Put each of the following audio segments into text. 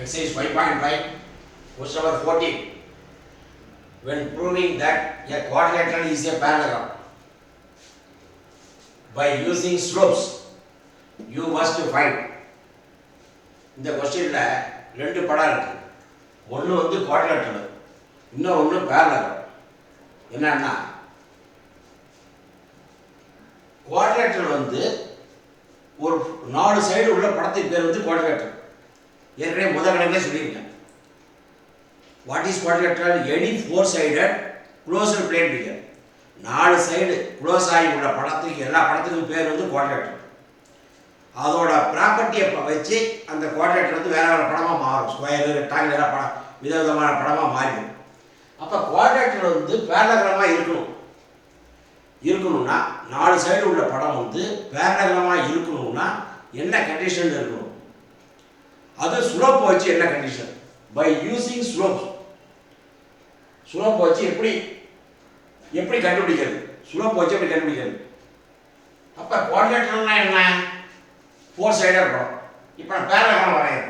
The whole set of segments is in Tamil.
Exercise 5.5, question number 14. When proving that a quadrilateral is a parallelogram by using slopes, you must find. இந்த கொஸ்டின்ல ரெண்டு படம் இருக்கு. ஒன்று வந்து குவாட்ரிலேட்டரல், இன்னொன்று பேரலல். என்னன்னா குவாட்ரிலேட்டரல் வந்து ஒரு 4 சைடு உள்ள படத்துக்கு பேர் வந்து குவாட்ரிலேட்டரல். ஏற்கனவே முதல் கணக்கிலே சொல்லியிருக்கேன். What is quadrilateral? Any 4-sided closed plane figure. 4 side close ஆகி உள்ள படத்துக்கு எல்லா படத்துக்கும் பேர் வந்து குவாட்ரிலேட்டரல். அதோட ப்ராப்பர்ட்டியை வச்சு அந்த குவாட்ரிலேட்டர் வந்து வேற வேறு படமாக மாறும். ஸ்கொயரு, ரெக்டாங்குலர் படம், விதவிதமான படமாக மாறிடும். அப்போ குவாட்ரிலேட்டர் வந்து பேரலகிராமாக இருக்கணும்னா 4 சைடு உள்ள படம் வந்து பேரலகிராமாக இருக்கணும்னா என்ன கண்டிஷன் இருக்கணும்? அது ஸ்லோப் வச்சு என்ன condition? By using slope. Slope வச்சு எப்படி கண்டுபிடிக்கிறது? ஸ்லோப் வச்சு எப்படி கண்டுபிடிக்கிறது? அப்போ குவாட்ரிலேட்டர்னா என்ன? 4-sided படம். இப்போ நான் பேரலகிராம் வரைகிறேன்.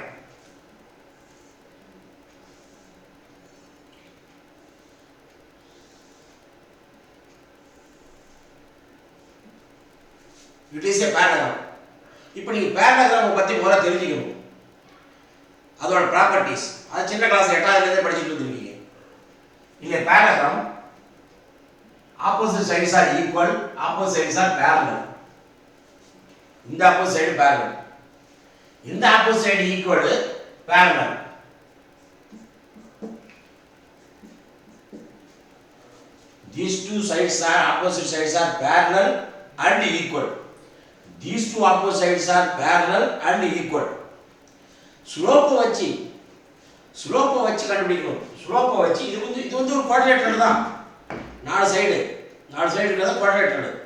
It is a பேரலகிராம். இப்போ நீங்கள் பேரலகிராமை பற்றி முதல்ல தெரிஞ்சுக்கணும். அதோட ப்ராப்பர்ட்டிஸ் அது சின்ன கிளாஸ் 8ஆவதுலேருந்தே படிச்சுட்டு வந்துருக்கீங்க. இங்கே parallelogram opposite sides are equal, opposite sides are parallel. இந்த ஆப்போசிட் சைடு பேரலல், இந்த opposite side equal, parallel. These two sides are opposite sides are parallel and equal. These two opposite sides are parallel and equal. ஸ்லோப்பை வச்சு கண்டுபிடிக்கணும். ஸ்லோப்பை வச்சு இது வந்து ஒரு குவாட்ரிலேட்டரல் தான். 4 சைடு இருக்கிறது குவாட்ரிலேட்டரல்.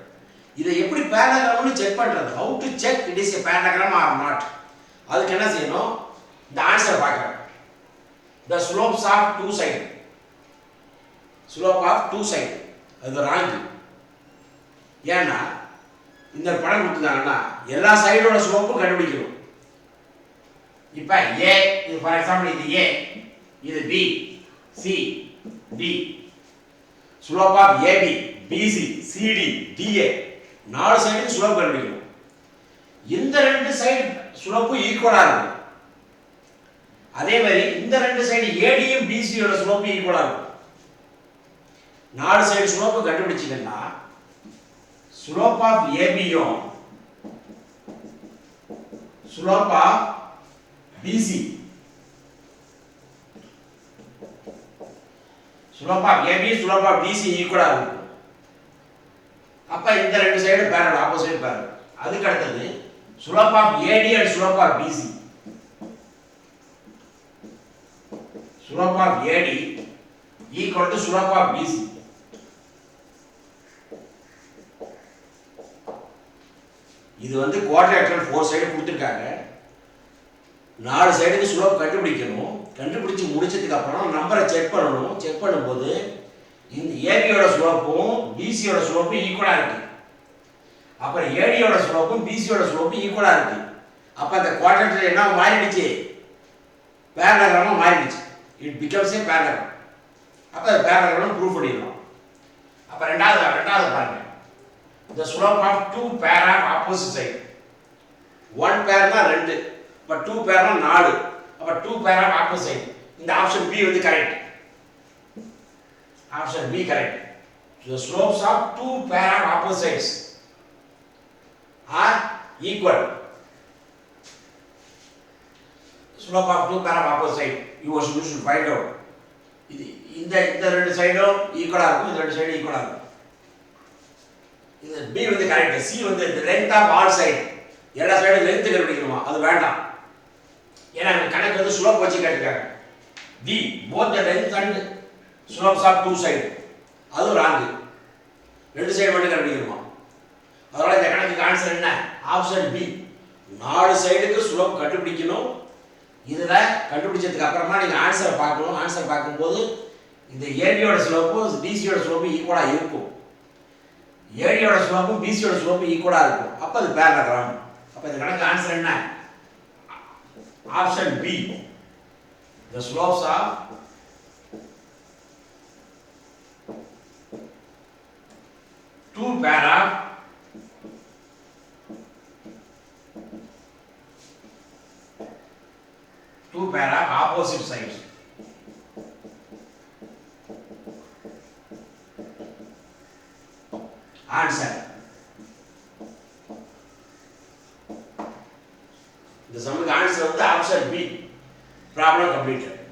இதை எப்படி பேரலகிராம்னு செக் பண்ணுறது? How to check it is a parallelogram or not? அதுக்கு என்ன செய்யணும்? இந்த ஆன்சர் பார்க்குறேன். The slopes of 2 side, slope of 2 side அது ராங்கு. ஏன்னா இந்த படம் கொடுத்துருந்தாங்கன்னா எல்லா சைடோட ஸ்லோப்பும் கண்டுபிடிக்கணும். இப்போ ஏ, இது ஃபார் எக்ஸாம்பிள் இது ஏ, இது B, C, D. Slope of AB, BC, CD, DA 4 சைடுக்கு ஸ்லோப் கண்டுபிடிக்கணும். இந்த 2 சைடு ஸ்லோப்பும் ஈக்குவலாக இருக்கும். அதே மாதிரி இந்த 2 சைடு ஏடியும் பிசியோட ஸ்லோப்பும் ஈக்குவலாக இருக்கும். 4 சைடு ஸ்லோப்பு கண்டுபிடிச்சிங்கன்னா ஸ்லோப் ஆஃப் ஏபியும் slope of PC, slope of A B slope of B C ஈக்குவலா இருக்கும். அப்ப இந்த 2 சைடு பேரலல், ஆப்போசிட் பேரலல். அதுக்கு அடுத்தது slope of AD and slope of PC. Slope of AD equal to slope of BC. இது வந்து குவாட்ரிலேட்டரல் 4 சைடு கொடுத்துருக்காங்க. 4 சைடுக்கு ஸ்லோப் கண்டுபிடிக்கணும். கண்டுபிடிச்சு முடிச்சதுக்கு அப்புறம் நம்பரை செக் பண்ணணும். செக் பண்ணும்போது இந்த ஏபியோட ஸ்லோப்பும் பிசியோட ஸ்லோப்பும் ஈக்குவலாக இருக்கு. அப்புறம் ஏடியோட ஸ்லோப்பும் பிசியோட ஸ்லோப்பும் ஈக்குவலாக இருக்கு. அப்போ அந்த குவாட்ரிலேட்டரல் என்ன மாறிடுச்சு? பேரலகிராமாக மாறிடுச்சு. It becomes a parallelogram. அப்போ அது பேரலகிராம் ப்ரூவ் பண்ணிடலாம். அப்போ ரெண்டாவது பாருங்க. The slope of 2 pair of opposite side. 1 pair na 2, but 2 pair na 4. அப்ப 2 pair of opposite side. இந்த ஆப்ஷன் B வந்து correct. Option B correct. So the slopes of 2 pair of opposite sides are equal. Slope of 2 pair of opposite side you should find out. இந்த 2 சைடும் ஈக்குவலா இருக்கும், இந்த 2 சைடும் ஈக்குவலா இருக்கும். இது B வந்து கரெக்ட். C வந்து லென்த் ஆஃப் ஆல் சைடு, எல்லா சைடும் லென்த் கண்டுபிடிக்கணுமா? அது வேண்டாம். ஏன்னா கணக்கு வந்து ஸ்லோப் வச்சு கேட்டிருக்காங்க. D both the length and slopes of 2 side. அது ராங். 2 சைடு மட்டும் கண்டுபிடிக்கணுமா? அதனால இந்த கணக்குக்கு ஆன்சர் என்ன? Option B. 4 சைடுக்கு ஸ்லோப் கண்டுபிடிக்கணும். இதுல கண்டுபிடிச்சதுக்கு அப்புறமா நீங்க ஆன்சரை பார்க்கணும். ஆன்சர் பார்க்கும்போது இந்த ஏபியோட ஸ்லோப்பும் பிசியோட ஸ்லோப்பும் ஈக்குவலா இருக்கும். ஏடியோட ஸ்லோப்பும் பிசியோட ஸ்லோப்பும் ஈக்குவலாக இருக்கும். அப்போ அது பேரலகிராம். அப்போ இந்த கணக்கு ஆன்சர் என்ன? Option B. the slopes of two pair of opposite sides. Answer. The sum answer of the option B. Problem completed.